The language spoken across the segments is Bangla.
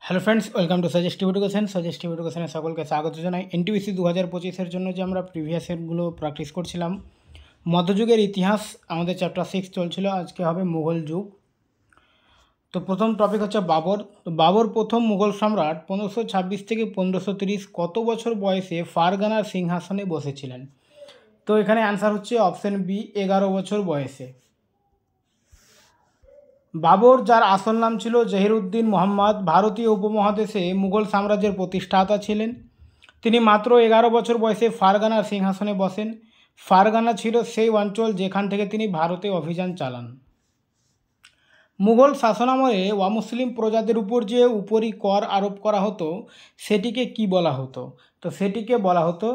Hello friends, welcome to suggestive education. Suggestive এডুকেশনে সকলকে স্বাগত জানাই। এনটিপিসি 2025-এর জন্য যে আমরা প্রিভিয়াস ইয়ারগুলো প্র্যাকটিস করছিলাম, মধ্যযুগের ইতিহাস আমাদের চ্যাপ্টার 6 চলছিল। আজকে হবে মুঘল যুগ। তো প্রথম টপিক হচ্ছে বাবর। তো বাবর প্রথম মুঘল সম্রাট 1526 থেকে 1530 কত বছর বয়সে ফারগানার সিংহাসনে বসেছিলেন? তো এখানে অ্যান্সার হচ্ছে অপশন বি, 11 বছর বয়সে। বাবর, যার আসল নাম ছিল জহিরুদ্দিন মোহাম্মদ, ভারতীয় উপমহাদেশে মুঘল সাম্রাজ্যের প্রতিষ্ঠাতা ছিলেন। তিনি মাত্র 11 বছর বয়সে ফারগানার সিংহাসনে বসেন। ফারগানা ছিল সেই অঞ্চল যেখান থেকে তিনি ভারতে অভিযান চালান। মুঘল শাসনামলে অমুসলিম প্রজাদের উপর যে উপরি কর আরোপ করা হতো সেটিকে কি বলা হতো? তো সেটিকে বলা হতো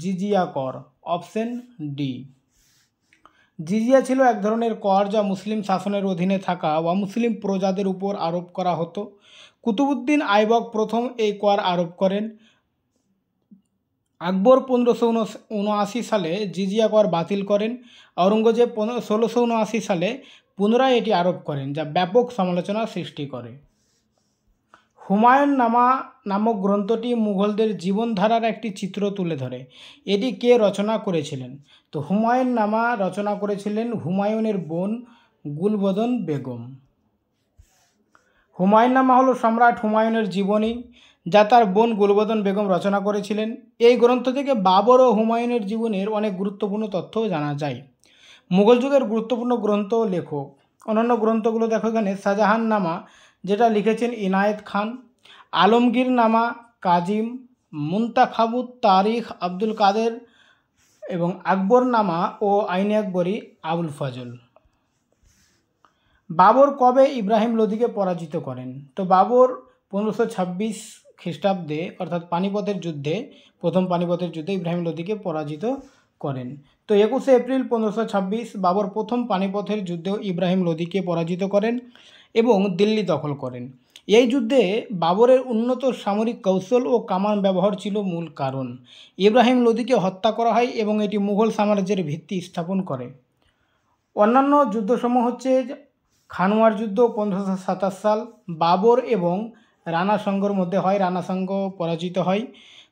জিজিয়া কর। Option D. জিজিয়া ছিল এক ধরনের কর যা মুসলিম শাসনের অধীনে থাকা অমুসলিম প্রজাদের উপর আরোপ করা হতো। কুতুবউদ্দিন আইবক প্রথম এই কর আরোপ করেন। আকবর 1579 সালে জিজিয়া কর বাতিল করেন। আওরঙ্গজেব 1679 সালে পুনরায় এটি আরোপ করেন, যা ব্যাপক সমালোচনার সৃষ্টি করে। হুমায়ুন নামা নামক গ্রন্থটি মুঘলদের জীবনধারার একটি চিত্র তুলে ধরে। এটি কে রচনা করেছিলেন? তো হুমায়ুন নামা রচনা করেছিলেন হুমায়ুনের বোন গুলবদন বেগম। হুমায়ুন নামা হলো সম্রাট হুমায়ুনের জীবনী, যা তার বোন গুলবদন বেগম রচনা করেছিলেন। এই গ্রন্থ থেকে বাবর ও হুমায়ুনের জীবনের অনেক গুরুত্বপূর্ণ তথ্য জানা যায়। মুঘল যুগের গুরুত্বপূর্ণ গ্রন্থ লেখক, অন্যান্য গ্রন্থগুলো দেখো এখানে। শাহজাহান নামা, যেটা লিখেছেন ইনায়েত খান। আলমগীর নামা কাজিম, মুন্তাখাবুত তারিখ আব্দুল কাদের এবং আকবর নামা ও আইনে আকবরী আবুল ফজল। বাবর কবে ইব্রাহিম লোদিকে পরাজিত করেন? তো বাবর 1526 খ্রিস্টাব্দে, অর্থাৎ পানিপথের যুদ্ধে, প্রথম পানিপথের যুদ্ধে ইব্রাহিম লোদিকে পরাজিত করেন। তো 21 এপ্রিল 1526 বাবর প্রথম পানিপথের যুদ্ধেও ইব্রাহিম লোদিকে পরাজিত করেন এবং দিল্লি দখল করেন। এই যুদ্ধে বাবরের উন্নত সামরিক কৌশল ও কামান ব্যবহার ছিল মূল কারণ। ইব্রাহিম লোদিকে হত্যা করা হয় এবং এটি মুঘল সাম্রাজ্যের ভিত্তি স্থাপন করে। অন্যান্য যুদ্ধসমূহ হচ্ছে খানোয়ার যুদ্ধ 1527 সাল, বাবর এবং রানা সঙ্গর মধ্যে হয়, রানা সঙ্গ পরাজিত হয়।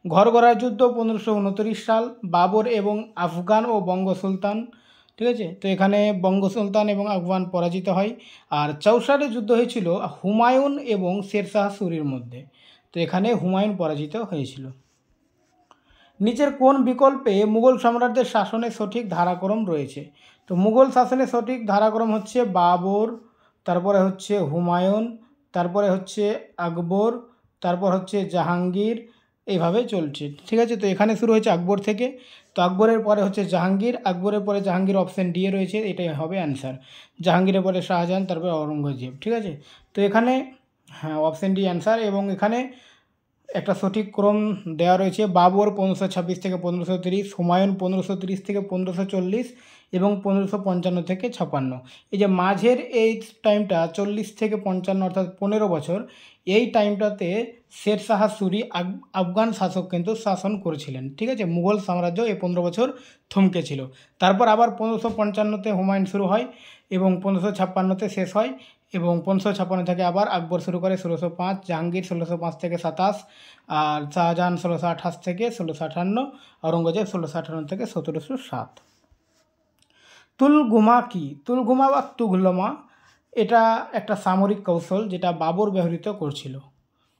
ঘরগড়ার যুদ্ধ 1529 সাল, বাবর এবং আফগান ও বঙ্গ সুলতান, ঠিক আছে। তো এখানে বঙ্গ সুলতান এবং আফগান পরাজিত হয়। আর চৌসারের যুদ্ধ হয়েছিল হুমায়ুন এবং শেরশাহ সুরির মধ্যে। তো এখানে হুমায়ুন পরাজিত হয়েছিল। নিচের কোন বিকল্পে মুঘল সম্রাটদের শাসনের সঠিক ধারাক্রম রয়েছে? তো মুঘল শাসনের সঠিক ধারাক্রম হচ্ছে বাবর, তারপরে হচ্ছে হুমায়ুন, তারপরে হচ্ছে আকবর, তারপর হচ্ছে জাহাঙ্গীর, এইভাবে চলছে, ঠিক আছে। তো এখানে শুরু হয়েছে আকবর থেকে। তো আকবরের পরে হচ্ছে জাহাঙ্গীর, আকবরের পরে জাহাঙ্গীর, অপশন ডি এ রয়েছে, এটাই হবে অ্যান্সার। জাহাঙ্গীরের পরে শাহজাহান, তারপরে ঔরঙ্গজেব, ঠিক আছে। তো এখানে হ্যাঁ, অপশন ডি অ্যান্সার। এবং এখানে একটা সঠিক ক্রম দেওয়া রয়েছে। বাবর 1526 থেকে 1530, হুমায়ুন 1530 থেকে 1540 এবং 1555 থেকে 56। এই যে মাঝের এই টাইমটা 40 থেকে 55, অর্থাৎ 15 বছর, এই টাইমটাতে শেরশাহ সুরি আফগান শাসক কিন্তু শাসন করেছিলেন, ঠিক আছে। মুঘল সাম্রাজ্য এই 15 বছর থমকে ছিল। তারপর আবার 1555-তে হুমায়ুন শুরু হয় এবং 1556-তে শেষ হয়। এবং 1556 থেকে আবার আকবর শুরু করে 1605, জাহাঙ্গীর 1605 থেকে 27, আর শাহজাহান 1628 থেকে 1658, ঔরঙ্গজেব 1658 থেকে 1707। তুলগুমা কি? তুলগুমা বা তুঘলমা, এটা একটা সামরিক কৌশল যেটা বাবর ব্যবহৃত করছিল।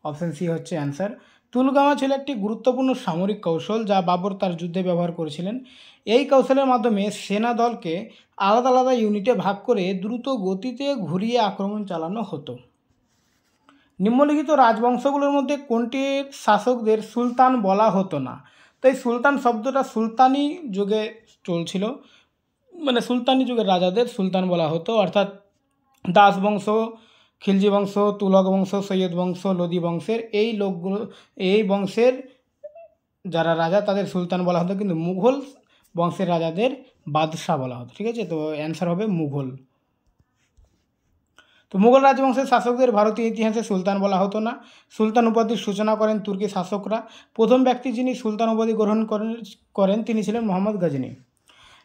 অপশন সি হচ্ছে অ্যান্সার। তুলগামা ছিল একটি গুরুত্বপূর্ণ সামরিক কৌশল যা বাবর তার যুদ্ধে ব্যবহার করেছিলেন। এই কৌশলের মাধ্যমে সেনা দলকে আলাদা আলাদা ইউনিটে ভাগ করে দ্রুত গতিতে ঘুরিয়ে আক্রমণ চালানো হতো। নিম্নলিখিত রাজবংশগুলোর মধ্যে কোনটির শাসকদের সুলতান বলা হতো না? তো এই সুলতান শব্দটা সুলতানি যুগে চলছিল, মানে সুলতানি যুগের রাজাদের সুলতান বলা হতো, অর্থাৎ দাস বংশ, খিলজি বংশ, তুলক বংশ, সৈয়দ বংশ, লোদি বংশের এই লোকগুলো, এই বংশের যারা রাজা তাদের সুলতান বলা হতো, কিন্তু মুঘল বংশের রাজাদের বাদশাহ বলা হতো, ঠিক আছে। তো অ্যান্সার হবে মুঘল। তো মুঘল রাজবংশের শাসকদের ভারতীয় ইতিহাসে সুলতান বলা হতো না। সুলতান উপাধির সূচনা করেন তুর্কি শাসকরা। প্রথম ব্যক্তি যিনি সুলতান উপাধি গ্রহণ করেন তিনি ছিলেন মোহাম্মদ গজনী।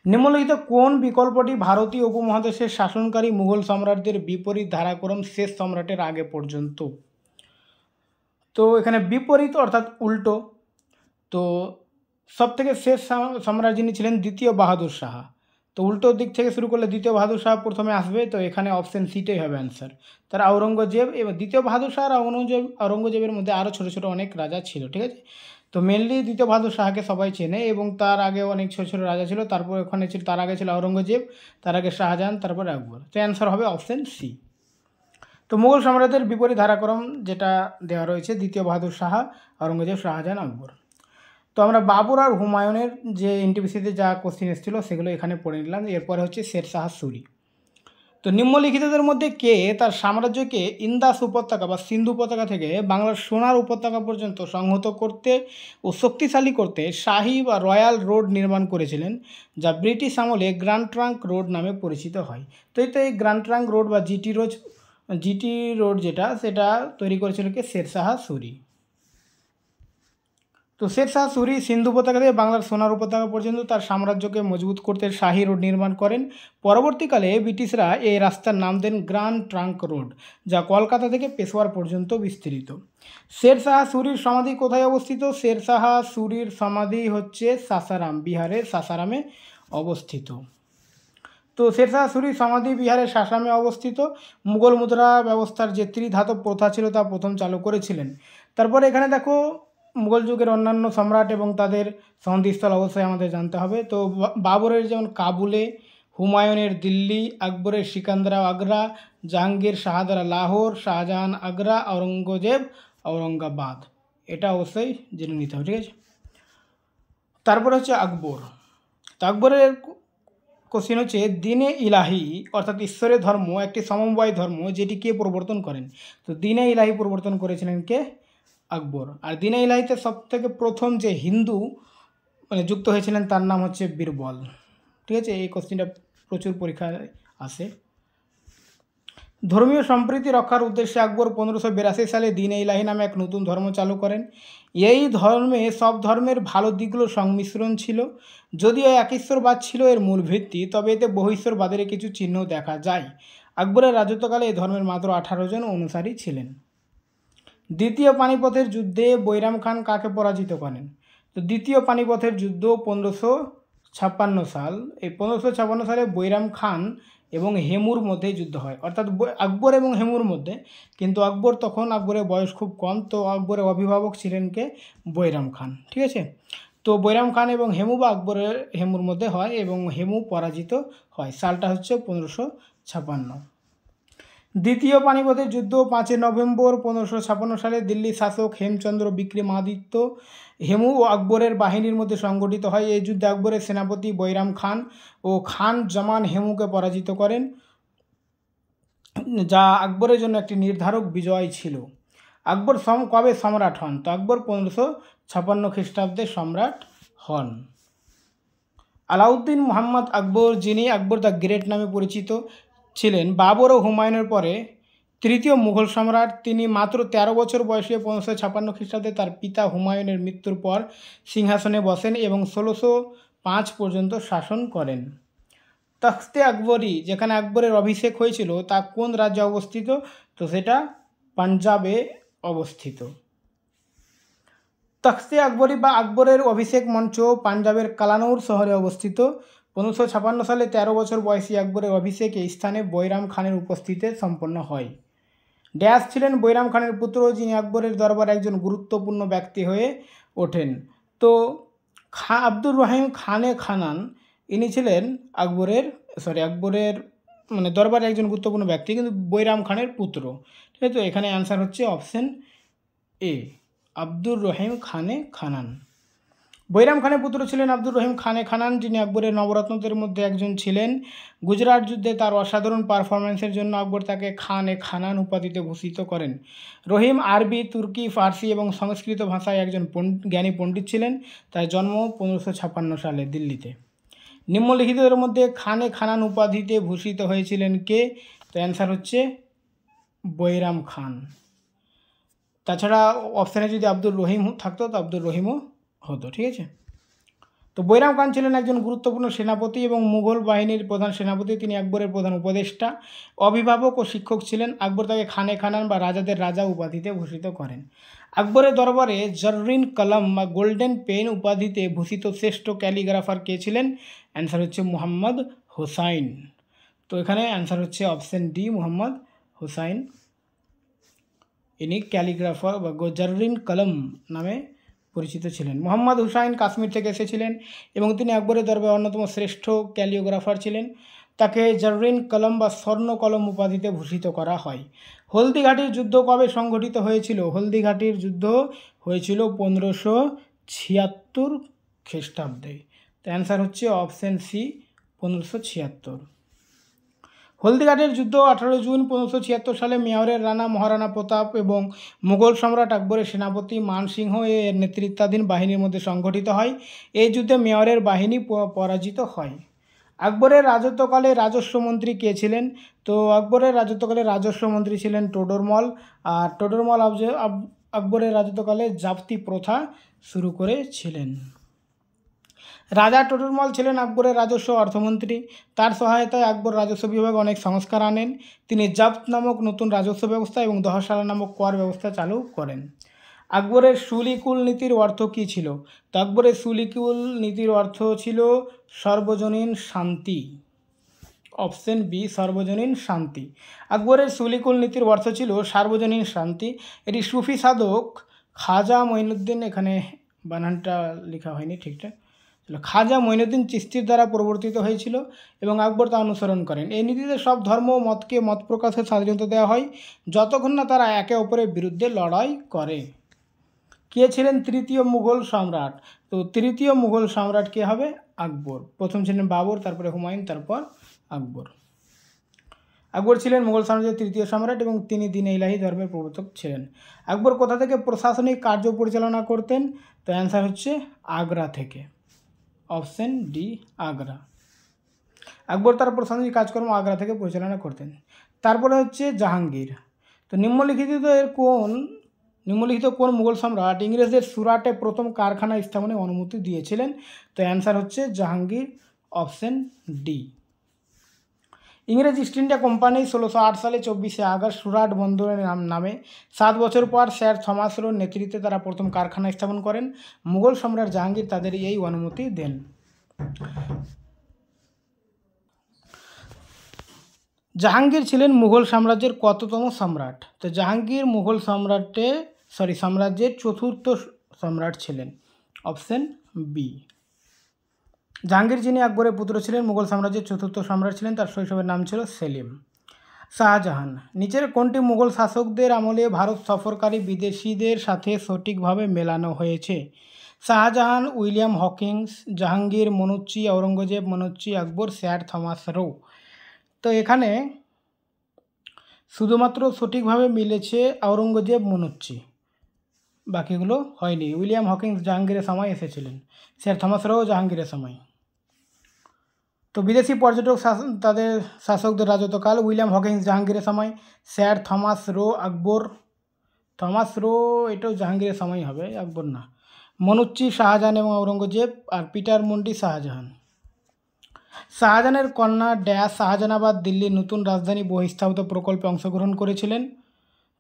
নিম্নলিখিত কোন বিকল্পটি ভারতীয় উপমহাদেশের শাসনকারী মুঘল সম্রাটদের বিপরীত ধারাক্রম শেষ সম্রাটের আগে পর্যন্ত? তো এখানে বিপরীত অর্থাৎ উল্টো। তো সব থেকে শেষ সম্রাট যিনি ছিলেন দ্বিতীয় বাহাদুর শাহ। তো উল্টো দিক থেকে শুরু করলে দ্বিতীয় বাহাদুর শাহ প্রথমে আসবে, তো এখানে অপশন সিটাই হবে অ্যান্সার। তার আওরঙ্গজেব, এবং দ্বিতীয় বাহাদুর শাহ আর আওরঙ্গজেবের মধ্যে আরও ছোটো ছোটো অনেক রাজা ছিল, ঠিক আছে। তো মেনলি দ্বিতীয় বাহাদুর শাহকে সবাই চেনে, এবং তার আগে অনেক ছোটো ছোটো রাজা ছিল। তারপর ওখানে ছিল, তার আগে ছিল আওরঙ্গজেব, তার আগে শাহজাহান, তারপর আকবর। তো অ্যান্সার হবে অপশন সি। তো মুঘল সম্রাটদের বিপরীত ধারাক্রম যেটা দেওয়া রয়েছে, দ্বিতীয় বাহাদুর শাহ, আওরঙ্গজেব, শাহজাহান, আকবর। তো আমরা বাবর আর হুমায়ুনের যে এনটিপিসিতে যা কোশ্চিন এসেছিল সেগুলো এখানে পড়ে নিলাম। এরপরে হচ্ছে শের শাহ সুরি। তো নিম্নলিখিতদের মধ্যে কে তার সাম্রাজ্যকে ইন্দাস উপত্যকা বা সিন্ধু উপত্যকা থেকে বাংলার সোনার উপত্যকা পর্যন্ত সংহত করতে ও শক্তিশালী করতে শাহী বা রয়্যাল রোড নির্মাণ করেছিলেন, যা ব্রিটিশ আমলে গ্র্যান্ড ট্রাঙ্ক রোড নামে পরিচিত হয়। তো এই গ্র্যান্ড ট্রাঙ্ক রোড বা জিটি রোড সেটা তৈরি করেছিল কে? শের শাহ সুরি। তো শের শাহ সুরি সিন্ধু উপত্যকা থেকে বাংলার সোনার উপত্যকা পর্যন্ত তার সাম্রাজ্যকে মজবুত করতে শাহী রোড নির্মাণ করেন। পরবর্তীকালে ব্রিটিশরা এই রাস্তার নাম দেন গ্র্যান্ড ট্রাঙ্ক রোড, যা কলকাতা থেকে পেশোয়ার পর্যন্ত বিস্তৃত। শের শাহ সুরির সমাধি কোথায় অবস্থিত? শের শাহ সুরির সমাধি হচ্ছে সাসারাম, বিহারের সাসারামে অবস্থিত। তো শের শাহ সুরির সমাধি বিহারের সাসারামে অবস্থিত। মুঘল মুদ্রা ব্যবস্থার যে ত্রিধাতব প্রথা ছিল তা প্রথম চালু করেছিলেন। তারপরে এখানে দেখো মুঘল যুগের অন্যান্য সম্রাট এবং তাদের সমাধিস্থল অবশ্যই আমাদের জানতে হবে। তো বাবরের যেমন কাবুলে, হুমায়ুনের দিল্লি, আকবরের সিকান্দারা আগ্রা, জাহাঙ্গীর শাহদারা লাহোর, শাহজাহান আগ্রা, আওরঙ্গজেব ঔরঙ্গাবাদ। এটা অবশ্যই জেনে নিতে হবে, ঠিক আছে। তারপর হচ্ছে আকবর। তো আকবরের কোশ্চেন হচ্ছে দিনে ইলাহি অর্থাৎ ঈশ্বরের ধর্ম একটি সমবায় ধর্ম যেটি কে প্রবর্তন করেন? তো দিনে ইলাহি প্রবর্তন করেছিলেন কে? আকবর। আর দিনে ইলাহিতে সবথেকে প্রথম যে হিন্দু যুক্ত হয়েছিলেন তার নাম হচ্ছে বীরবল, ঠিক আছে। এই কোশ্চেনটা প্রচুর পরীক্ষায় আসে। ধর্মীয় সম্প্রীতি রক্ষার উদ্দেশ্যে আকবর 1582 সালে দিনে ইলাহি নামে এক নতুন ধর্ম চালু করেন। এই ধর্মে সব ধর্মের ভালো দিকগুলোর সংমিশ্রণ ছিল। যদিও এক ঈশ্বরবাদ ছিল এর মূল ভিত্তি, তবে এতে বহু ঈশ্বরবাদের কিছু চিহ্ন দেখা যায়। আকবরের রাজত্বকালে এই ধর্মের মাত্র 18 জন অনুসারী ছিলেন। দ্বিতীয় পানিপথের যুদ্ধে বৈরাম খান কাকে পরাজিত করেন? তো দ্বিতীয় পানিপথের যুদ্ধ 1556 সাল। এই 1556 সালে বৈরাম খান এবং হেমুর মধ্যে যুদ্ধ হয়, অর্থাৎ আকবর এবং হেমুর মধ্যে। কিন্তু আকবরের বয়স খুব কম, তো আকবরের অভিভাবক ছিলেন কে? বৈরাম খান, ঠিক আছে। তো বৈরাম খান এবং হেমু বা আকবরের হেমুর মধ্যে হয় এবং হেমু পরাজিত হয়। সালটা হচ্ছে 1556। দ্বিতীয় পানিপথের যুদ্ধ 5 নভেম্বর 1556 সালে দিল্লি শাসক হেমচন্দ্র বিক্রমাদিত্য, হেমু ও আকবরের বাহিনীর মধ্যে সংগঠিত হয়। এই যুদ্ধে আকবরের সেনাপতি বৈরাম খান ও খান জামান হেমুকে পরাজিত করেন, যা আকবরের জন্য একটি নির্ধারক বিজয় ছিল। আকবর কবে সম্রাট হন? তো আকবর 1556 খ্রিস্টাব্দে সম্রাট হন। আলাউদ্দিন মোহাম্মদ আকবর, যিনি আকবর দ্য গ্রেট নামে পরিচিত ছিলেন, বাবর ও হুমায়ুনের পরে তৃতীয় মুঘল সম্রাট। তিনি মাত্র 13 বছর বয়সে 1556 খ্রিস্টাব্দে তার পিতা হুমায়ুনের মৃত্যুর পর সিংহাসনে বসেন এবং 1605 পর্যন্ত শাসন করেন। তখতে আকবরী, যেখানে আকবরের অভিষেক হয়েছিল, তা কোন রাজ্যে অবস্থিত? তো সেটা পাঞ্জাবে অবস্থিত। তখতে আকবরী বা আকবরের অভিষেক মঞ্চ পাঞ্জাবের কালানৌর শহরে অবস্থিত। 1556 সালে 13 বছর বয়সী আকবরের অভিষেক এই স্থানে বৈরাম খানের উপস্থিতিতে সম্পন্ন হয়। ড্যাশ ছিলেন বৈরাম খানের পুত্র, যিনি আকবরের দরবারে একজন গুরুত্বপূর্ণ ব্যক্তি হয়ে ওঠেন। তো আব্দুর রহিম খানে খানান, ইনি ছিলেন আকবরের দরবারে একজন গুরুত্বপূর্ণ ব্যক্তি, কিন্তু বৈরাম খানের পুত্র, ঠিক আছে। তো এখানে অ্যান্সার হচ্ছে অপশন এ, আব্দুর রহিম খানে খানান। বৈরাম খানের পুত্র ছিলেন আব্দুর রহিম খানে খানান, যিনি আকবরের নবরত্নদের মধ্যে একজন ছিলেন। গুজরাট যুদ্ধে তার অসাধারণ পারফরম্যান্সের জন্য আকবর তাকে খানে খানান উপাধিতে ভূষিত করেন। রহিম আরবি, তুর্কি, ফার্সি এবং সংস্কৃত ভাষায় একজন জ্ঞানী পণ্ডিত ছিলেন। তার জন্ম 1556 সালে দিল্লিতে। নিম্নলিখিতদের মধ্যে খানে খানান উপাধিতে ভূষিত হয়েছিলেন কে? তো অ্যান্সার হচ্ছে বৈরাম খান। তাছাড়া অপশানে যদি আব্দুর রহিম থাকতো তো আব্দুর রহিমও হতো, ঠিক আছে। তো তো বৈরাম খান ছিলেন একজন গুরুত্বপূর্ণ সেনাপতি এবং মুঘল বাহিনীর প্রধান সেনাপতি। তিনি আকবরের প্রধান উপদেষ্টা, অভিভাবক ও শিক্ষক ছিলেন। আকবর তাকে খানে খানান বা রাজাদের রাজা উপাধিতে ভূষিত করেন। আকবরের দরবারে জররিন কলম বা গোল্ডেন পেন উপাধিতে ভূষিত শ্রেষ্ঠ ক্যালিগ্রাফার কে ছিলেন? অ্যান্সার হচ্ছে মুহাম্মদ হোসাইন। তো এখানে অ্যান্সার হচ্ছে অপশন ডি, মুহাম্মদ হোসাইন। ইনি ক্যালিগ্রাফার বা জররিন কলম নামে পরিচিত ছিলেন। মোহাম্মদ হুসাইন কাশ্মীর থেকে এসেছিলেন এবং তিনি আকবরের দরবারে অন্যতম শ্রেষ্ঠ ক্যালিওগ্রাফার ছিলেন। তাকে জররিন কলম বা স্বর্ণ কলম উপাধিতে ভূষিত করা হয়। হলদিঘাটির যুদ্ধ কবে সংঘটিত হয়েছিল? হলদিঘাটির যুদ্ধ হয়েছিল 1576 খ্রিস্টাব্দে। তো অ্যান্সার হচ্ছে অপশন সি, 1576। হলদিঘাটের যুদ্ধ 18 জুন 1576 সালে মেওয়ারের রানা মহারানা প্রতাপ এবং মুঘল সম্রাট আকবরের সেনাপতি মান সিংহ এর নেতৃত্বাধীন বাহিনীর মধ্যে সংঘটিত হয়। এই যুদ্ধে মেওয়ারের বাহিনী পরাজিত হয়। আকবরের রাজত্বকালে রাজস্ব মন্ত্রী কে ছিলেন? তো আকবরের রাজত্বকালে রাজস্ব মন্ত্রী ছিলেন টোডরমল। আর টোডরমল আকবরের রাজত্বকালে জাপ্তি প্রথা শুরু করেছিলেন। রাজা টোডরমল ছিলেন আকবরের রাজস্ব অর্থমন্ত্রী। তার সহায়তায় আকবর রাজস্ব বিভাগে অনেক সংস্কার আনেন। তিনি জব্ত নামক নতুন রাজস্ব ব্যবস্থা এবং দহশালা নামক কর ব্যবস্থা চালু করেন। আকবরের সুলিকুল নীতির অর্থ কী ছিল? তো আকবরের সুলিকুল নীতির অর্থ ছিল সর্বজনীন শান্তি। অপশন বি, সর্বজনীন শান্তি। আকবরের সুলিকুল নীতির অর্থ ছিল সার্বজনীন শান্তি। এটি সুফি সাধক খাজা মঈনুদ্দিন, এখানে বানানটা লেখা হয়নি ঠিকঠাক, খাজা মঈনুদ্দিন চিশতির দ্বারা প্রবর্তিত হয়েছিল এবং আকবর তা অনুসরণ করেন। এই নীতিতে সব ধর্ম ও মতকে মত প্রকাশের স্বাধীনতা দেওয়া হয় যতক্ষণ না তারা একে অপরের বিরুদ্ধে লড়াই করে। কে ছিলেন তৃতীয় মুঘল সম্রাট? তো তৃতীয় মুঘল সম্রাট কে হবে? আকবর। প্রথম ছিলেন বাবর, তারপরে হুমায়ুন, তারপর আকবর। আকবর ছিলেন মুঘল সাম্রাজ্যের তৃতীয় সম্রাট এবং তিনি দ্বীন-ই ইলাহি ধর্মের প্রবর্তক ছিলেন। আকবর কোথা থেকে প্রশাসনিক কার্য পরিচালনা করতেন? তো অ্যান্সার হচ্ছে আগ্রা থেকে। Option D, Agra. আকবর তার প্রশাসনিক কাজকর্ম আগ্রা থেকে পরিচালনা করতেন। তারপরে হচ্ছে জাহাঙ্গীর। তো নিম্নলিখিত কোন মুঘল সম্রাট ইংরেজদের সুরাটে প্রথম কারখানা স্থাপনের অনুমতি দিয়েছিলেন? তো অ্যান্সার হচ্ছে জাহাঙ্গীর। Option D. ইংরেজ ইস্ট ইন্ডিয়া কোম্পানি 1608 সালে 24শে আগস্ট সুরাট বন্দরের নামে 7 বছর পর স্যার থমাস রোর নেতৃত্বে তারা প্রথম কারখানা স্থাপন করেন। মুঘল সম্রাট জাহাঙ্গীর তাদের এই অনুমতি দেন। জাহাঙ্গীর ছিলেন মুঘল সাম্রাজ্যের কততম সম্রাট? তো জাহাঙ্গীর মুঘল সাম্রাজ্যের চতুর্থ সম্রাট ছিলেন। Option B. জাহাঙ্গীর, যিনি আকবরের পুত্র ছিলেন, মুঘল সাম্রাজ্যের চতুর্থ সম্রাট ছিলেন। তার শৈশবের নাম ছিল সেলিম। শাহজাহান। নিচের কোনটি মুঘল শাসকদের আমলে ভারত সফরকারী বিদেশিদের সাথে সঠিকভাবে মেলানো হয়েছে? শাহজাহান, উইলিয়াম হকিংস, জাহাঙ্গীর, মনুচ্চি, ঔরঙ্গজেব, মনুচ্চি, আকবর, স্যার থমাস রো। তো এখানে শুধুমাত্র সঠিকভাবে মিলেছে ঔরঙ্গজেব, মনুচ্চি, বাকিগুলো হয়নি। উইলিয়াম হকিংস জাহাঙ্গীরের সময় এসেছিলেন, স্যার থমাস রো জাহাঙ্গীরের সময়। তো বিদেশি পর্যটক তাদের শাসকদের রাজত্বকাল: উইলিয়াম হকিংস জাহাঙ্গীরের সময়, স্যার থমাস রো আকবর, থমাস রো এটাও জাহাঙ্গীরের সময় হবে, আকবর না। মনুচ্চি শাহজাহান এবং ঔরঙ্গজেব, আর পিটার মুন্ডি শাহজাহান। শাহজাহানের কন্যা ড্যাশ শাহজাহানাবাদ দিল্লির নতুন রাজধানী বহিস্থাপিত প্রকল্পে অংশগ্রহণ করেছিলেন।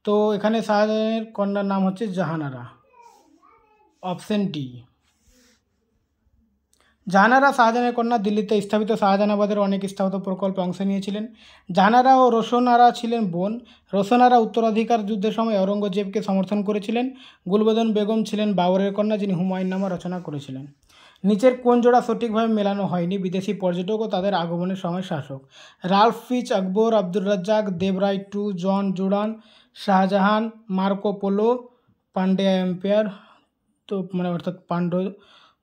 তো এখানে শাহজাহানের কন্যার নাম হচ্ছে জাহানারা। Option D. জাহানারা শাহজাহানের কন্যা দিল্লিতে স্থাপিত শাহজাহানাবাদের অনেক স্থাপিত প্রকল্পে অংশ নিয়েছিলেন। জাহানারা ও রোশনারা ছিলেন বোন। রোশনারা উত্তরাধিকার যুদ্ধের সময় ঔরঙ্গজেবকে সমর্থন করেছিলেন। গুলবদন বেগম ছিলেন বাবরের কন্যা, যিনি হুমায়ুন নামা রচনা করেছিলেন। নিচের কোন জোড়া সঠিকভাবে মেলানো হয়নি? বিদেশি পর্যটক ও তাদের আগমনের সময় শাসক: Ralph Fitch Akbar, Abdur Razzaq, Devaraya two, John Jourdain, Shahjahan, Marco Polo, Pandya empire. তো অর্থাৎ পাণ্ড্য।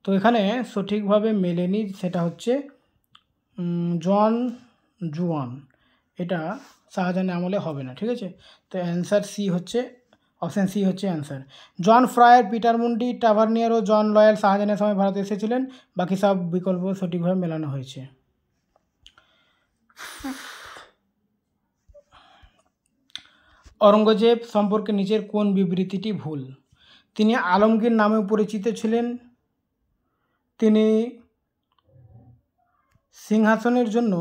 তো এখানে সঠিকভাবে মেলেনি, সেটা হচ্ছে জন জুয়ান। এটা শাহজাহানের আমলে হবে না, ঠিক আছে। তো অ্যান্সার সি হচ্ছে, অপশান সি হচ্ছে অ্যান্সার। জন ফ্রায়ার, পিটার মুন্ডি, টাভারনিয়ার ও জন লয়াল শাহজাহানের সময় ভারতে এসেছিলেন। বাকি সব বিকল্প সঠিকভাবে মেলানো হয়েছে। ঔরঙ্গজেব সম্পর্কে নিচের কোন বিবৃতিটি ভুল? তিনি আলমগীর নামেও পরিচিত ছিলেন। তিনি সিংহাসনের জন্য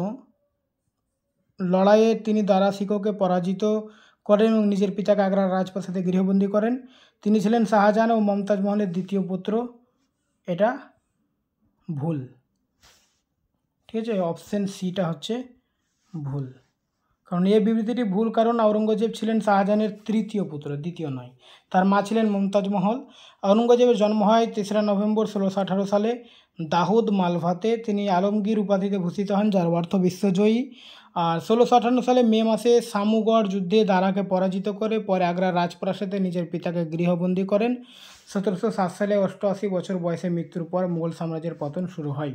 লড়াইয়ে তিনি দারা শিকোকে পরাজিত করেন এবং নিজের পিতাকে আগ্রার রাজপ্রাসাদে গৃহবন্দী করেন। তিনি ছিলেন শাহজাহান ও মমতাজ মহলের দ্বিতীয় পুত্র। এটা ভুল, ঠিক আছে, অপশন সিটা হচ্ছে ভুল, কারণ এই বিবৃতিটি ভুল, কারণ আওরঙ্গজেব ছিলেন শাহজাহানের তৃতীয় পুত্র, দ্বিতীয় নয়। তার মা ছিলেন মমতাজ মহল। আওরঙ্গজেবের জন্ম হয় 3রা নভেম্বর 1618 সালে দাহুদ মালভাতে। তিনি আলমগীর উপাধিতে ভূষিত হন, যার অর্থ বিশ্বজয়ী। আর 1658 সালে মে মাসে সামুগড় যুদ্ধে দারাকে পরাজিত করে পরে আগ্রার রাজপ্রাসাদে নিজের পিতাকে গৃহবন্দী করেন। 1707 সালে 88 বছর বয়সে মৃত্যুর পর মুঘল সাম্রাজ্যের পতন শুরু হয়।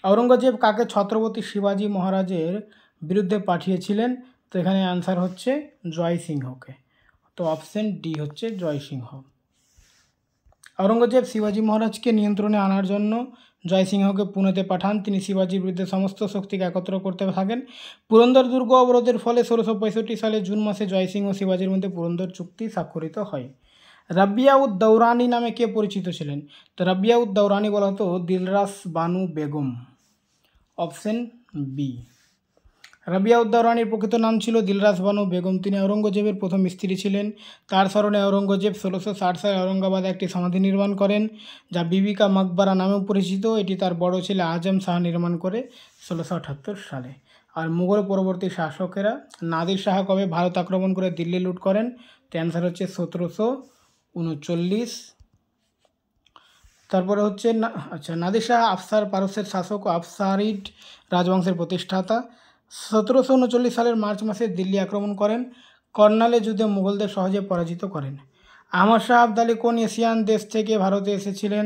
আওরঙ্গজেব কাকে ছত্রপতি শিবাজী মহারাজের বিরুদ্ধে পাঠিয়েছিলেন? তো এখানে অ্যান্সার হচ্ছে জয়সিংহকে। তো অপশন ডি হচ্ছে জয়সিংহ। আওরঙ্গজেব শিবাজী মহারাজকে নিয়ন্ত্রণে আনার জন্য জয়সিংহকে পুনেতে পাঠান। তিনি শিবাজীর বিরুদ্ধে সমস্ত শক্তিকে একত্র করতে থাকেন। পুরন্দর দুর্গ অবরোধের ফলে 1665 সালে জুন মাসে জয়সিংহ ও শিবাজীর মধ্যে পুরন্দর চুক্তি স্বাক্ষরিত হয়। রাবিয়া উদ দৌরানি নামে কে পরিচিত ছিলেন? তো রাবিয়া উদ দৌরানি বলা হতো দিলরাস বানু বেগম। Option B. রাবিয়া উদ দৌরানির প্রকৃত নাম ছিল দিলরাস বানু বেগম। তিনি আওরঙ্গজেবের প্রথম স্ত্রী ছিলেন। তার স্মরণে আওরঙ্গজেব 1660 সালে আওরঙ্গাবাদে একটি সমাধি নির্মাণ করেন, যা বিবিকা মাকবারা নামেও পরিচিত। এটি তার বড় ছেলে আজম শাহ নির্মাণ করে 1678 সালে। আর মুঘল পরবর্তী শাসকেরা নাদির শাহ কবে ভারত আক্রমণ করে দিল্লি লুট করেন? তো অ্যান্সার হচ্ছে 1739। তারপরে হচ্ছে নাদির শাহ আফসার পারস্যের শাসক ও আফসারিড রাজবংশের প্রতিষ্ঠাতা। 1739 সালের মার্চ মাসে দিল্লি আক্রমণ করেন। কর্নালে যুদ্ধে মুঘলদের সহজে পরাজিত করেন। আহমদ শাহ আবদালি কোন এশিয়ান দেশ থেকে ভারতে এসেছিলেন?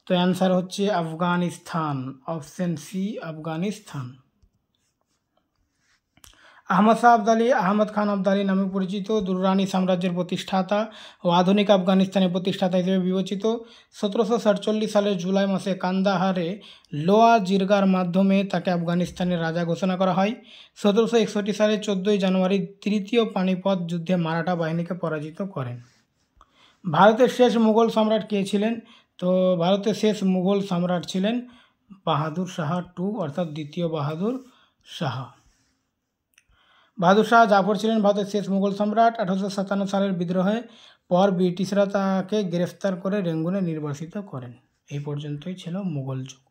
তো অ্যান্সার হচ্ছে আফগানিস্তান। Option C Afghanistan. আহমদ শাহ আবদালি আহমদ খান আবদালি নামে পরিচিত, দুররানি সাম্রাজ্যের প্রতিষ্ঠাতা ও আধুনিক আফগানিস্তানের প্রতিষ্ঠাতা হিসেবে বিবেচিত। 1747 সালের জুলাই মাসে কান্দাহারে লোয়া জিরগার মাধ্যমে তাকে আফগানিস্তানের রাজা ঘোষণা করা হয়। 1761 সালের 14 জানুয়ারি তৃতীয় পানিপথ যুদ্ধে মারাঠা বাহিনীকে পরাজিত করেন। ভারতের শেষ মুঘল সম্রাট কে ছিলেন? তো ভারতের শেষ মুঘল সম্রাট ছিলেন বাহাদুর শাহ টু, অর্থাৎ দ্বিতীয় বাহাদুর শাহ। বাহাদুর শাহ জাফর ছিলেন ভারতের শেষ মুঘল সম্রাট। 1857 সালের বিদ্রোহের পর ব্রিটিশরা তাকে গ্রেফতার করে রেঙ্গুনে নির্বাসিত করেন। এই পর্যন্তই ছিল মুঘল যুগ।